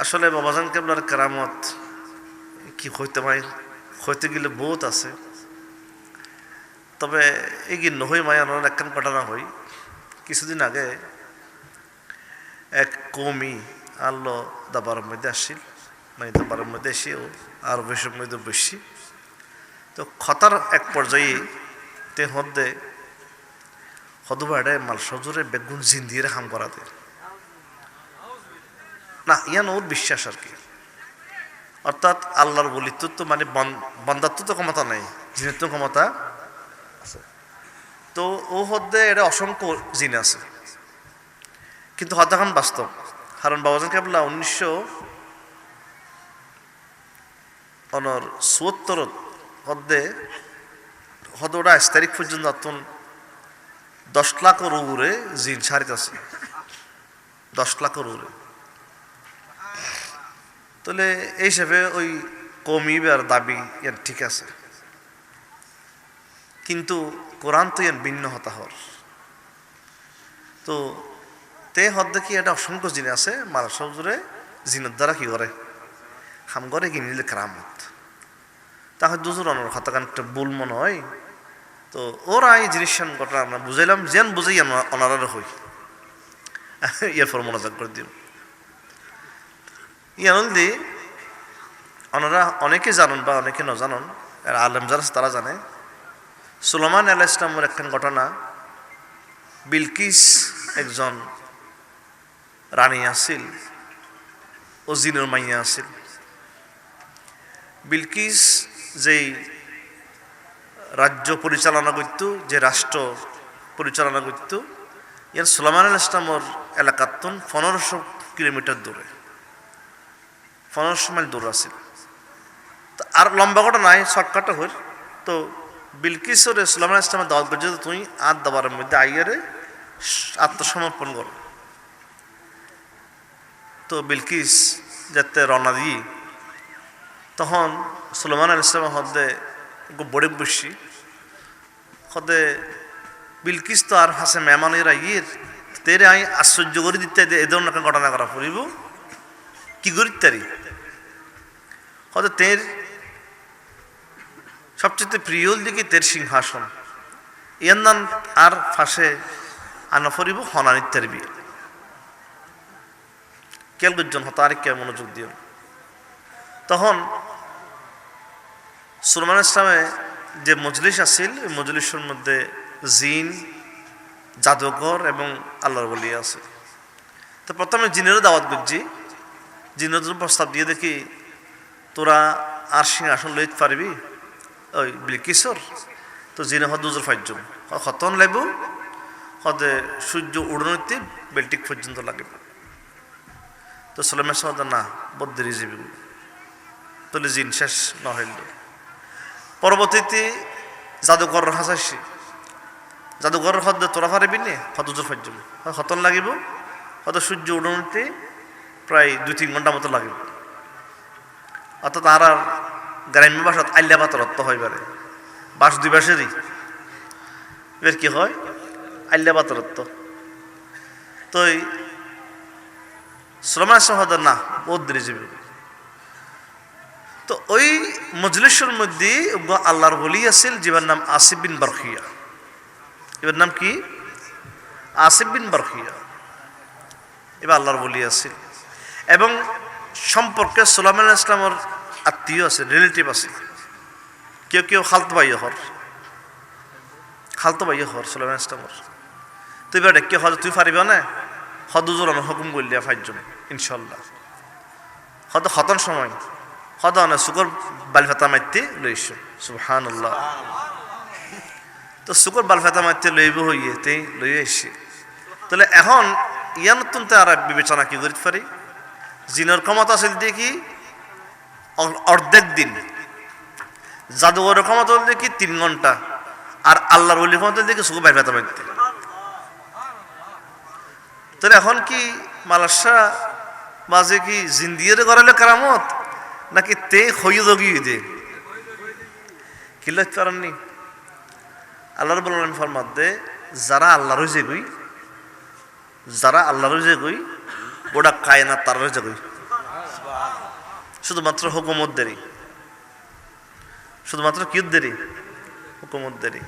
আসলে বাবাজান কেবলার কেরামত কি হইতে গেলে বহুত আছে। তবে এই কি নহই মায়ানোর একখান ঘটনা হই। কিছুদিন আগে এক কৌমি আল্লো দাবার মধ্যে আসছিল, মানে দাবার মধ্যে এসেও আর বেশির মধ্যে বসছি। তো খতার এক পর্যায়ে তে হদ্দে হদবাড়ে মাল সজুরে বেগুন জিন্দিয়ে হাম করা দেয় না, ইয়ান ওর বিশ্বাস আর কি। অর্থাৎ আল্লাহর বলিত্ব তো মানে বন্দাত্ব তো ক্ষমতা নেই, জিনের তো ক্ষমতা আছে। তো ও হদ্দে এটা অসংখ্য জিন আছে, কিন্তু হদ্দাখান বাস্তব। কারণ বাবাজান কেবলা 1974 হদ্দে ওটা 22 তারিখ পর্যন্ত 10 লাখের উপরে জিন সারিত আছে, 10 লাখের উপরে। তাহলে এই হিসেবে ওই কমিবার দাবি ইয়ান ঠিক আছে, কিন্তু কোরআন তো ইয়ান ভিন্ন হতাহর। তো তে হদ্দে কি এটা অসংখ্য জিন আছে, মারা সবজুরে জিনের দ্বারা কি করে খাম করে কি নিলে কেরামত। তাহলে দুজোর অনর হতাকান একটা ভুল মনে হয়। তো ওরা এই জিনিস ঘটনা আমরা বুঝাইলাম, যেন বুঝাই অনারার হই ইয়ারপর মনোযোগ করে দিও। ইয়ানন্দি ওনারা অনেকে জানুন বা অনেকে ন জানুন, আলেম যারা তারা জানে সুলাইমান আলাইহিস সালামের একখান ঘটনা। বিলকিস একজন রানী আছিল, ও জিনের মাইয়া আছিল। বিলকিস যেই রাজ্য পরিচালনা করত, যে রাষ্ট্র পরিচালনা করত, ইয়ার সুলাইমান আলাইহিস সালামের এলাকাতন 1500 কিলোমিটার দূরে, 1500 মাইল দূর আছিল। আর লম্বা কটা নাই, শর্টকাটে হই। তো বিলকিসরে সুলাইমান আলাইহিস সালামের দাওয়াত করছে, তুই আর দাবারের মধ্যে আইয়ারে আত্মসমর্পণ কর। তো বিলকিস যাতে রওনা দিই, তখন সুলাইমান আলাইহিস সালাম হদ্দে বড়ে বসি হদে বিলকিস তো আর হাসে মেহমানের আইয়ের তেরে আই আশ্চর্য করে দিতে এ ধরনের একটা ঘটনা করা পড়িব কি করি তারি হয়তো তের সবচেয়ে প্রিয় দিকে তের সিংহাসন ইয়ার নাম আর ফাঁসে আনা পড়িব হনানিত্যার বিয়ে কেলগুজন হতো আরেককে মনোযোগ দিও। তখন সুলাইমান ইসলামে যে মজলিস আছিল, ওই মজলিসের মধ্যে জিন, জাদুঘর এবং আল্লাহর বলি আছে। তো প্রথমে জিনেরও দাওয়াত করছি, জিনের প্রস্তাব দিয়ে দেখি তোরা আর সিংহাসন লইতে পারবি ওই বিলকিসর। তো জিনে হদ দুজোর ফাইজন হতন লাগব, হদে সূর্য উড়নইতে বেল্টিক পর্যন্ত লাগবে। তো সুলাইমান সাহেব না বদ্রি যাবি, তাহলে জিন শেষ নহইল। পরবর্তীতে জাদুঘর হাসাইছি, জাদুঘর হদ তোরা পারবি নে হদুজোর ফাইজন হতন লাগিব, হয়তো সূর্য উড়নইতে প্রায় 2-3 ঘন্টা মতো লাগিব। অর্থাৎ আর আর গ্রাম্য ভাষাত আল্লা বাতর অর্থ হয় পারে, বাস দুই বাসেরই এবার কি হয় আল্লা বাতর অর্থ। তো সুলাইমান সাহেব না বদ্রি যাবি। তো ওই মজলিসের মধ্যে আল্লাহর বলি আছিল, যার নাম আসিফ বিন বারখিয়া। এবার নাম কি? আসিফ বিন বারখিয়া। এবার আল্লাহর বলি আছিল এবং সম্পর্কে সুলাইমান ইসলামের আত্মীয় আছে, রিলেটিভ আছে। কেউ কেউ খালতো ভাই হর সুলাইমান ইসলামের। তুই এবার কে হজ তুই পারিব না হদুজোর হুকুম করলিয়া 5 জন ইনশাল্লাহ। হয়তো হতন সময় হয়তো অনেক শুকর বালফাতা মারতে লইস সুবহানাল্লাহ। তো শুকর বালফাতা মারতে লইব হইয়ে তে লইয়া এসে তাহলে এখন ইয়ান তুনতে আর বিবেচনা কি করতে পারি, জিনের ক্ষমতা আছে দেখি অর্ধেক দিন, জাদুঘরের ক্ষমতা দেখি 3 ঘন্টা, আর আল্লাহর ওলির ক্ষমতা দেখি শুকর বালফাতা মারতে। তাহলে এখন কি মালাসা বাজে কি জিন্দিয়ে করালে কারামত নাকি তে হইয়ে দগিয়ে দে কি লাগতে পারেননি। আল্লাহর বললেন ফরমাদে যারা আল্লাহর হয়েছে গই গোটা কায়নাত তার হয়েছে গই শুধুমাত্র হুকুমত দেরি, শুধুমাত্র কিউত দেরি, হুকুমত দেরি।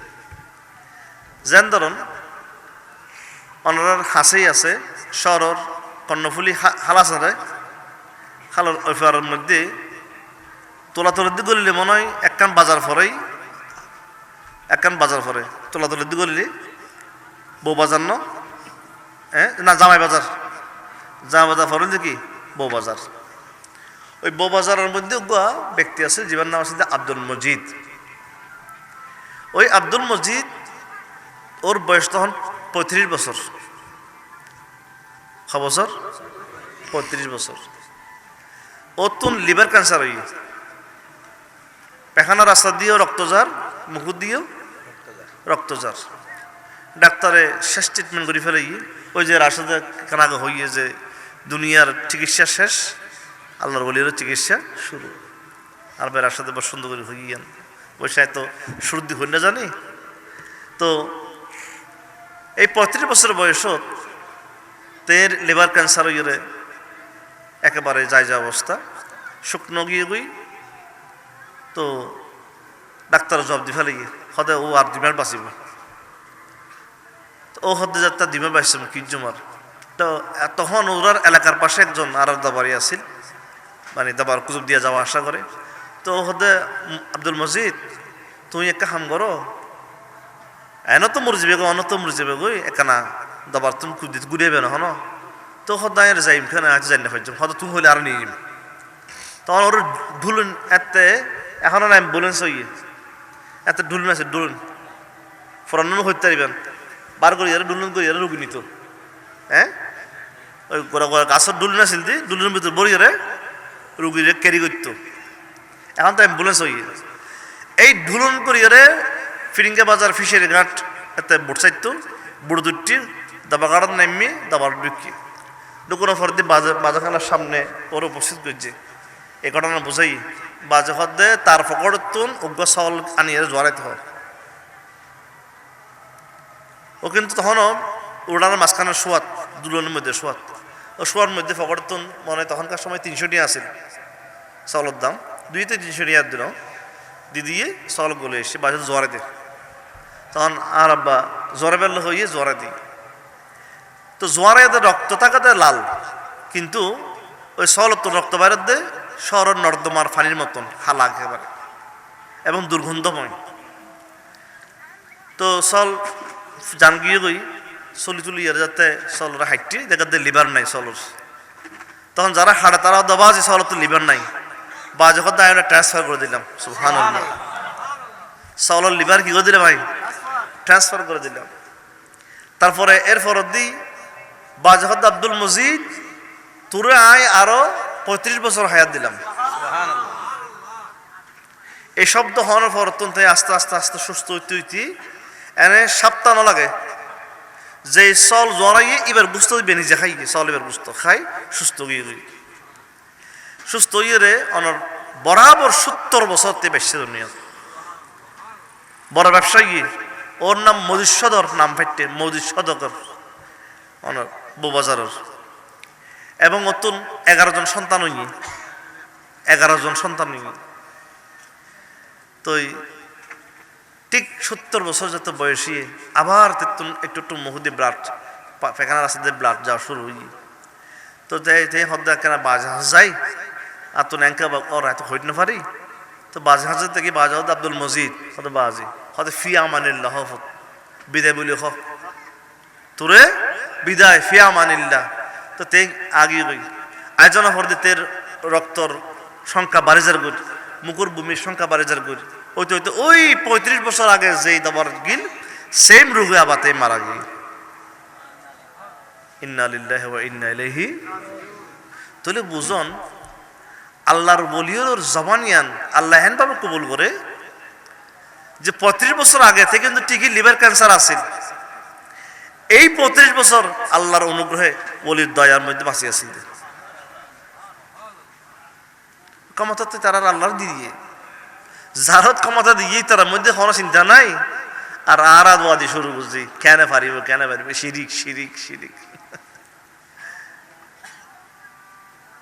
যেন ধরুন অনার হাসেই আছে শহরের কর্ণফুলি হালাস আছে, খালর ওইফারের মধ্যে তোলাতলের দিকে গলিলে মনে হয় একখান বাজার পরেই, একখান বাজার পরে তোলাতলের দিকে গলিলে বউ বাজার না জামাই বাজার, জামাই বাজার পরে কি বউ বাজার। ওই বউ বাজারের মধ্যে ব্যক্তি আছে জীবন নাম আছে আব্দুল মজিদ। ওই আব্দুল মজিদ ওর বয়স তখন 35 বছর, ক বছর 35 বছর। ও তুন লিভার ক্যান্সার হয়ে পেখানা রাস্তা দিয়েও রক্তজার, মুখ দিয়েও রক্তজার। ডাক্তারে শেষ ট্রিটমেন্ট করে ফেলে ওই যে রাস্তাতে কানাগে হইয়ে যে দুনিয়ার চিকিৎসা শেষ, আল্লাহর বলিরও চিকিৎসা শুরু। আর বের রাস্তাতে বস সুন্দর করে হইয়ান বৈশায় তো সর্দি হই না জানি। তো এই 35 বছর বয়সত তের লিভার ক্যান্সার হইয়ে একেবারে যায় যা অবস্থা, শুকনো গিয়ে গই। তো ডাক্তার জব দি ফেলে হদে ও আর দিমার বাঁচিব, ও হদে যাত্রা দিমার বাঁচছে কি জমার। তো তখন ওরার এলাকার পাশে একজন আর দাবারি আছিল, মানে দাবার কুজুব দিয়া যাওয়া আসা করে। তো হদে আব্দুল মজিদ তুমি একটা কাম করো, এন তো মরে যাবে গো, অন তো মরে যাবে গই, একানা দাবার তুমি ঘুরিয়ে না হন। তো হদায় যাইম খানে আজ যাই না পাইম, হয়তো তুমি হইলে আর নিয়ে তখন ওর ঢুলুন এতে এখনো নাই বলুন সই এত ঢুলুন আছে, ঢুলুন ফরান্ন হইতে পারিবেন বার করি আর ঢুলুন করি আর রুগী নিত। হ্যাঁ ওই গোড়া গোড়া গাছের ডুলুন আছিল দি ডুলুনের ভিতর বড়িয়ে রুগীরে ক্যারি করত। এখন তো অ্যাম্বুলেন্স হই এই ঢুলুন করিয়ে ফিরিঙ্গা বাজার ফিশের ঘাট এতে বোট চাইত বুড়ো দুটি দাবা গাড়ার নামি দাবার ঢুকি ঢুকানোর পর দিয়ে বাজারখানার সামনে ওর উপস্থিত করছে। এই ঘটনা বোঝাই বাজে হদে তার ফকরতুন উগ্র চাউল আনিয়ে জোয়ারাইতে হয়। ও কিন্তু তখনও উড়ানোর মাঝখানের সোয়াদ দুলনের মধ্যে সোয়াদ, ও সোয়ার মধ্যে ফকরতুন মনে তখনকার সময় 300 টাকা আছিল চাউলের দাম, 200-300 টাকা দিল দিয়ে চাউল গলে এসে বাজার জোয়ারে দে। তখন আর আব্বা জ্বরে বেরলো হইয়ে জ্বরে দিই। তো জোয়ারে রক্ত থাকাতে লাল, কিন্তু ওই চাউলের তো রক্ত বাইরের দে শহরের নর্দমার পানির মতন খালা একেবারে এবং দুর্গন্ধময়। তো চল জান গিয়ে গই চলি তুলি ইয়ার যাতে চলরা হাইটি দেখাতে লিভার নাই চলর। তখন যারা হাড়ে তারা দবা আছে চলত তো লিভার নাই, বা যখন তাই আমরা ট্রান্সফার করে দিলাম। সুবহানাল্লাহ, চাউলের লিভার কি করে দিলাম ভাই, ট্রান্সফার করে দিলাম। তারপরে এর ফরত দিই বা যখন আব্দুল মজিদ তোরে আয় আরো 35 বছর হায়াত দিলাম। এই শব্দ হওয়ার পর আস্তে আস্তে আস্তে সুস্থ হইতে হইতে এনে সপ্তাহ না লাগে যে চল জড়াইয়ে এবার বুঝতে হইবে নিজে খাই চল এবার বুঝতো খাই সুস্থ গিয়ে সুস্থ হইয়ে রে অনর বরাবর 70 বছর তে বেশি দুনিয়া বড় ব্যবসায়ী। ওর নাম মজিদ সদর, নাম ফাইটে মজিদ সদর অনর বউবাজারের। এবং অতুন 11 জন সন্তান হইনি, 11 জন সন্তান হইনি। তো ঠিক 70 বছর যত বয়সী আবার একটু একটু মুহুদি ব্লাড পেখানা রাস্তাতে ব্লাড যাওয়া শুরু হই। তো যাই হদ্দা কেন বাজে হাজ যাই আর তো ন্যাঙ্কা ওরা এত হইতে না পারি। তো বাজে হাজের থেকে বাজা হদ আব্দুল মজিদ হত বাজি হতে ফিয়া মানিল্লাহ বিদায় বলি হ তোরে বিদায় ফিয়া মানিল্লাহ। তো তে আগে গই আয়োজনা হরদে তের রক্তর সংখ্যা বাড়ে যার গুড়, মুকুর ভূমির সংখ্যা বাড়ে যার গুড়। ওইতে হইতে ওই 35 বছর আগে যেই দাবার গিল সেম রোগে আবাতে মারা গিল। ইন্না লিল্লাহি ওয়া ইন্না ইলাইহি। তাহলে বুঝন আল্লাহর বলিওর জবানিয়ান আল্লাহ হেন ভাবে কবুল করে যে 35 বছর আগে থেকে কিন্তু ঠিকই লিভার ক্যান্সার আছিল। এই 35 বছর আল্লাহর অনুগ্রহে বলির দয়ার মধ্যে বাঁচিয়েছিল। ক্ষমতাতে তারা আল্লাহর দিয়ে যারত ক্ষমতা দিয়েই তার মধ্যে কোনো চিন্তা নাই। আর আরাধবাদী শুরু বুঝছি কেন পারিব কেন পারিব, শিরিক শিরিক শিরিক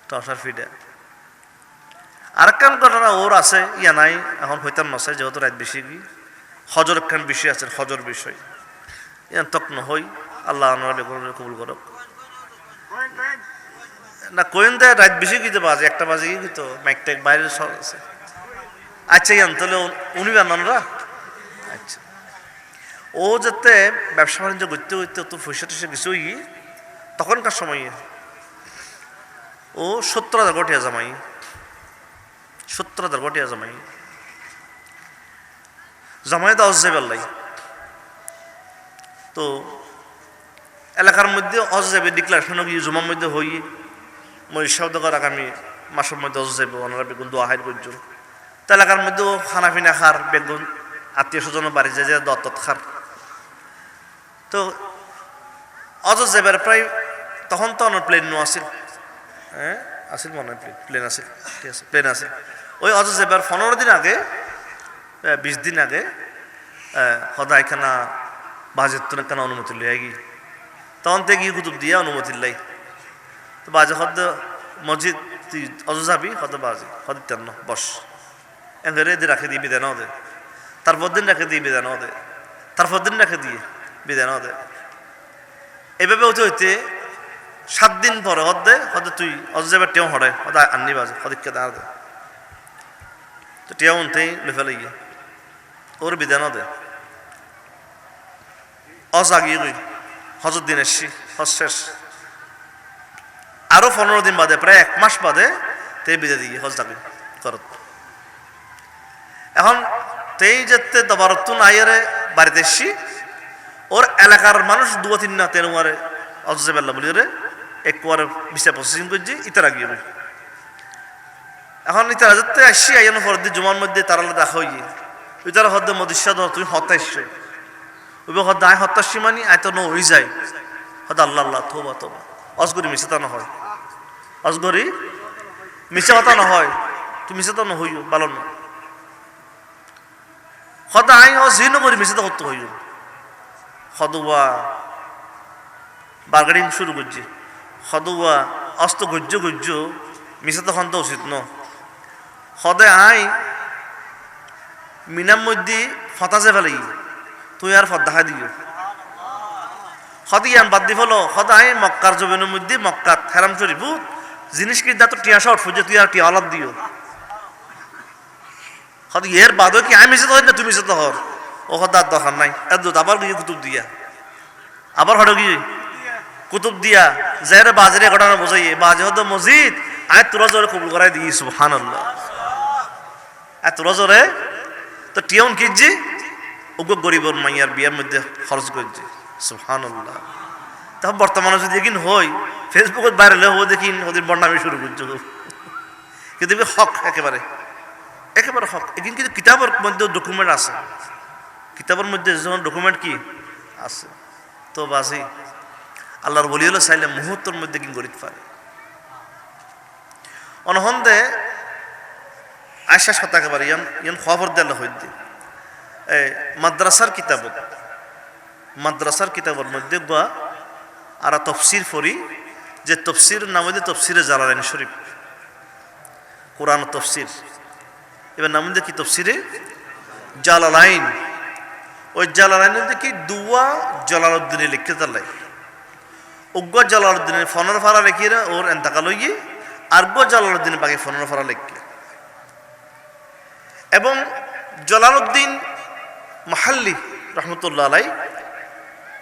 টসার ফিডা। আরেকখান ঘটনা ওর আছে ইয়া নাই এখন হইতাম নছে যেহেতু রাত বেশি কি হজর একখান বিষয় আছে হজর বিষয় ইয়ান তক নহই আল্লাহ কবুল করক না কোয়েন দেয় রাত বেশি কি বাজে একটা বাজে কি তো মাইক টাইক বাইরে সব আছে আচ্ছা ইয়ান তাহলে উনি বানানরা আচ্ছা ও যাতে ব্যবসা বাণিজ্য করতে করতে তো পয়সা টয়সা কিছুই তখনকার সময়ে ও 70,000 গটিয়া জামাই 70,000 গটিয়া জামাই জামাই তো অজাবেল্লাই তো এলাকার মধ্যে অজাবে ডিক্লারেশন গিয়ে জমার মধ্যে হই মই শব্দ কর আগামী মাসের মধ্যে অজাবে ওনারা বেগুন দোয়া হাইর করছো তো এলাকার মধ্যেও খানা পিনা খার বেগুন আত্মীয় স্বজন বাড়ি যায় যে দত্তত খার তো অজাবের প্রায় তখন তো অনেক প্লেন নো আসিল হ্যাঁ আসিল মনে হয় প্লেন আসিল ঠিক আছে প্লেন আসিল ওই অজাবের 15 দিন আগে 20 দিন আগে সদায় খানা বাজের তো কেন অনুমতি লিয়ে গিয়ে তখন থেকে গিয়ে কুতুব দিয়ে অনুমতি লাই তো বাজে হদ মসজিদ তুই অজ যাবি হদ বাজে হদ তেন বস এঙ্গরে দিয়ে রাখে দিয়ে বিদায় দে তারপর দিন রাখে দিয়ে বিদায় দে তারপর দিন রাখে দিয়ে বিদায় দে এইভাবে হতে হইতে 7 দিন পরে হদ তুই অজ যাবে টেও হরে হদ আননি বাজে হদিকে দাঁড় দে তো টেও উনতেই লেফেলে গিয়ে ওর বিধান দে অজাগিয়ে গই হজর দিন এসছি হজ শেষ আরো 15 দিন বাদে প্রায় 1 মাস বাদে তে বিদে দিয়ে হজ যাবি করত এখন তেই যেতে দবারতুন আইয়ারে বাড়িতে এসছি ওর এলাকার মানুষ 2-3 না তেরো মারে অজাবেল্লা বলি রে একবার বিষয় প্রসেসিং করছি ইতারা গিয়ে এখন ইতারা যেতে আসছি আইয়ানো পরের দিন জুমার মধ্যে তারা দেখা হয়ে ইতারা হদ্দ মদিসা ধর তুমি হত্যা এসছো ওই হদ্দ আয় হত্যা সীমানি আয় তো হয়ে যায় হদ আল্লাহ আল্লাহ থোবা তোবা অজগরি মিশে তা না হয় অজগরি মিশে হতা না হয় তুমি মিশে তো না হইও বালন না হদ আয় জিন করি মিশে তো হত্য হইও হদুয়া বার্গেনিং শুরু করছি হদুয়া অস্ত গজ্য মিশে তো হন তো উচিত ন হদে আয় মিনার মধ্যে ফতাজে ফেলে তুই আর ফত দেখা দিও হদিয়ান বাদ দি ফলো সদায় মক্কার জমিনের মধ্যে মক্কাত হেরাম শরীফ জিনিস কি দা তো টিয়া শর্ট ফুজে তুই আর টিয়া আলাদ দিও হদি এর বাদও কি আমি মিশে তো না তুমি মিশে তো হর ও হদার দরকার নাই এত আবার গিয়ে কুতুব দিয়া আবার হটো গিয়ে কুতুব দিয়া যারে বাজারে ঘটনা বোঝাইয়ে বাজে হদ মসজিদ আয় তোরা জোরে কবুল করাই দিই সুবহানাল্লাহ এত রজরে তো টিয়ন কিজি ওগো গরিবর মাইয়ার বিয়ার মধ্যে খরচ করছে সুবহানাল্লাহ তখন বর্তমানে যদি এগিন হই ফেসবুকে ভাইরাল হবো দেখিন ওদের বন্যামি শুরু করছো কিন্তু হক একেবারে হক এগিন কিন্তু কিতাবের মধ্যে ডকুমেন্ট আছে কিতাবের মধ্যে যখন ডকুমেন্ট কি আছে তো বাসি আল্লাহর বলি হলো চাইলে মুহূর্তের মধ্যে কি গরিব পারে অনহন্দে আয়সা শত একেবারে ইয়ান খবর দেওয়া হইতে মাদ্রাসার কিতাবের মধ্যে বা আর তফসির পড়ি যে তফসির নাম হইতে তফসিরে জালালাইন শরীফ কোরআন তফসির এবার নাম হইতে কি তফসিরে জালালাইন ওই জালালাইনের মধ্যে কি দুয়া জালালউদ্দিনে লিখতে তালাই উগ্র জালালউদ্দিনের ফনর ফারা লিখিয়ে ওর এন্তাকাল হইয়ে আরগো জালালউদ্দিনের বাকি ফনর ফারা লিখে এবং জালালউদ্দিন মাহাল্লি রহমতুল্লাহ আলাই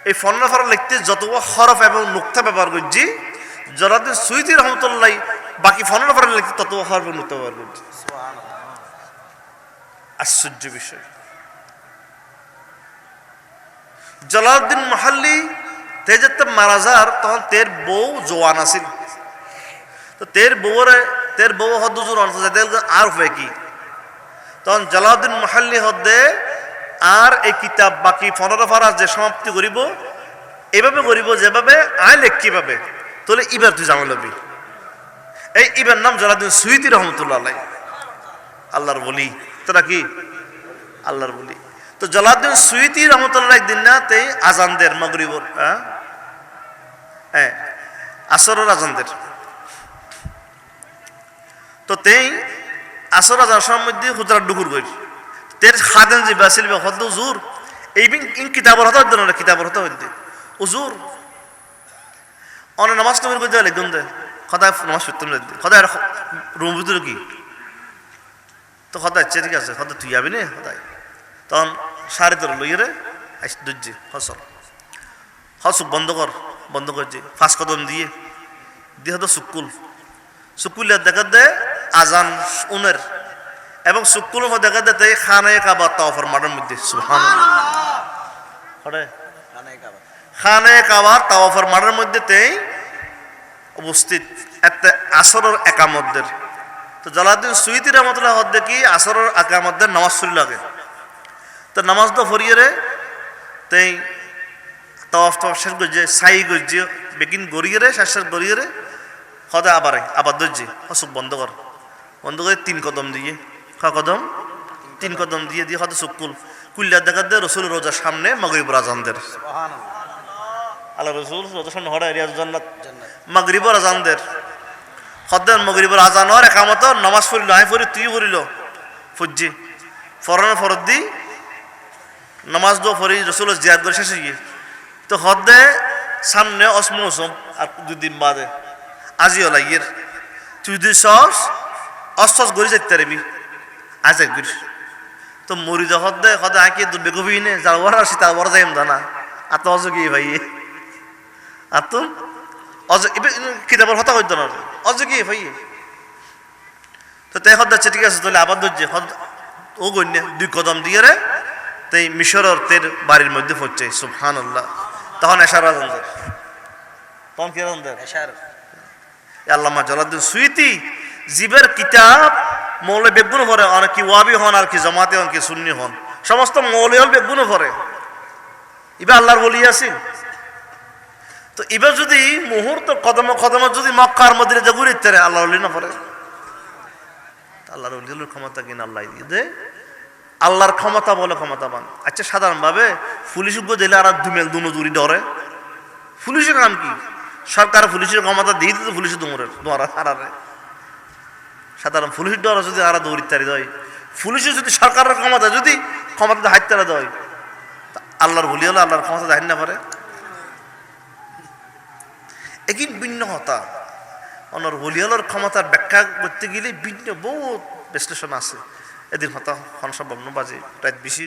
এই ফনর ফারা লিখতে যত হরফ এবং নুক্তা ব্যবহার করছি জালালউদ্দিন সুয়ুতী রহমতুল্লাহ বাকি ফনর ফারা লিখতে তত হরফ এবং নুক্তা ব্যবহার করছি আশ্চর্য বিষয় জালালউদ্দিন মাহাল্লি তে যেতে মারা যার তখন তের বউ জোয়ান আছিল তো তের বউ হদ জোয়ান আর হয়ে কি তখন জালালউদ্দিন মাহাল্লি হদে আর এই কিতাব বাকি 15 ফারা যে সমাপ্তি করিব এভাবে করিব যেভাবে আয় লেখি পাবে তাহলে ইবার তুই জানা লবি এই ইবার নাম জালালউদ্দিন সুয়ুতী রহমতুল্লাহ আলাই আল্লাহর বলি তোরা কি আল্লাহর বলি তো জালালউদ্দিন সুয়ুতী রহমতুল্লাহ একদিন না তে আজানদের মাগরিবর হ্যাঁ আসরের আজানদের তো তেই আসর আজার মধ্যে হুজরাত ডুকুর গই তের খাদেন যে বাসিল বা হদ হুজুর এই বিন ইন কিতাবর হতো না কিতাবর হতো হইতে হুজুর অনে নামাজ তুমি কই দেলে গন্দে খোদা নামাজ পড়তাম না খোদা রুম ভিতরে কি তো খোদা ঠিক আছে খোদা তুই যাবি না খোদাই তখন সাড়ে তোর লইরে আইস দুজ্জি হসল হসুক বন্ধ করছে ফাঁস কদম দিয়ে হতো সুকুল দেখা দে আজান উনের এবং সুকুল দেখা দে তাই খানে কাবা তাওয়াফের মাঠের মধ্যে খানে কাবা তাওয়াফের মাঠের মধ্যে তেই উপস্থিত একটা আসরের একামতদের তো জালালউদ্দিন সুয়ুতী রাহমাতুল্লাহ দেখি আসরের একামতদের নামাজ পড়ি লাগে তো নামাজ তো ফরিয়ে রে তাই তাওয়াফ শেষ করছে সাই করছে বেকিন গড়িয়ে রে শেষ গড়িয়ে রে হদে আবার ধরছে হসুক বন্ধ করে 3 কদম দিয়ে কদম 3 কদম দিয়ে হয়তো সুকুল কুল্লা দেখা দে রসুল রোজার সামনে মাগরিবুর আজানদের আল্লাহ রসুল রোজার সামনে হরে রিয়াজ জান্নাত মাগরিবুর আজানদের হদ্দের মাগরিবুর আজান আর একামত নামাজ পড়িল আই পড়ি তুই পড়িল ফুজি ফরনে ফরদ দি নামাজ দো ফরি রসুল জিয়াদ করে শেষে গিয়ে তো হদ্দে সামনে অসমৌসম আর 2 দিন বাদে আজিও লাগিয়ে তুই দুই সস অসস গড়ি যাইতে পারবি আজ এক গড়ি তো মরি যখন দে হদে আঁকি বেগবি নে যার ওরা সীতা বড় যাইম দানা আর তো অজ কি ভাই আর তো অজ কিতাবর হতা করতো না অজ কি ভাই তো তাই হদ যাচ্ছে ঠিক আছে তাহলে আবার ধরছে হদ ও গণ্য 2 কদম দিয়ে রে তাই মিশরের তের বাড়ির মধ্যে পড়ছে সুবহানাল্লাহ তখন এশার আজান দেয় তখন কি আজান দেয় এশার আল্লামা জালালউদ্দিন সুয়ুতী জীবের কিতাব মৌলে বেগুন ভরে অনেক কি ওয়াবি হন আর কি জামাতে হন কি সুন্নি হন সমস্ত মৌলে হল বেগুন ভরে এবার আল্লাহর বলি আছেন তো এবার যদি মুহূর্ত কদম যদি মক্কার মধ্যে যে ঘুরে ইত্যারে আল্লাহ না পড়ে আল্লাহর ওলির ক্ষমতা কিনা আল্লাহ দিয়ে দে আল্লাহর ক্ষমতা বলে ক্ষমতাবান আচ্ছা সাধারণভাবে পুলিশ দিলে আর দুনো জুড়ি ধরে পুলিশের কাম কি সরকার পুলিশের ক্ষমতা দিয়ে দিতে পুলিশের দৌড়ারে সাধারণ পুলিশের ডর যদি আর দৌড় ইত্যাদি দেয় পুলিশের যদি সরকারের ক্ষমতা হাইতারা দেয় আল্লাহর বলি হলো আল্লাহর ক্ষমতা দেয় না পারে একই ভিন্ন হতা অন্যর বলি হলোর ক্ষমতার ব্যাখ্যা করতে গেলে ভিন্ন বহুত বিশ্লেষণ আছে এদিন হতা সম্ভব বাজে রাত বেশি